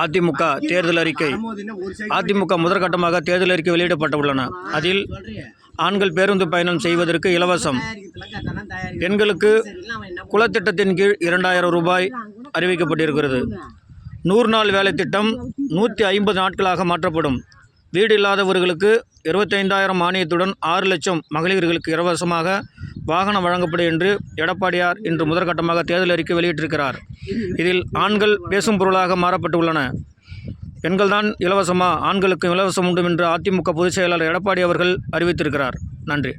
அதிமுக தேர்தல் அறிக்கை. அதிமுக முதற்கட்டமாக தேர்தல் அறிக்கை வெளியிடப்பட்டுள்ளன. அதில் ஆண்கள் பேருந்து பயணம் செய்வதற்கு இலவசம், பெண்களுக்கு குலத்திட்டத்தின் கீழ் 2000 ரூபாய் அறிவிக்கப்பட்டிருக்கிறது. 100 நாள் வேலை திட்டம் 150 நாட்களாக மாற்றப்படும். வீடு இல்லாதவர்களுக்கு 25,000 மானியத்துடன் 6 லட்சம் மகளிர்களுக்கு இலவசமாக வாகனம் வழங்கப்படும் என்று எடப்பாடியார் இன்று முதற்கட்டமாக தேர்தல் அறிக்கை வெளியிட்டிருக்கிறார். இதில் ஆண்கள் பேசும் பொருளாக மாறப்பட்டுள்ளன. பெண்கள்தான் இலவசமா, ஆண்களுக்கு இலவசம் உண்டு என்று அதிமுக பொதுச் செயலாளர் எடப்பாடி அவர்கள் அறிவித்திருக்கிறார். நன்றி.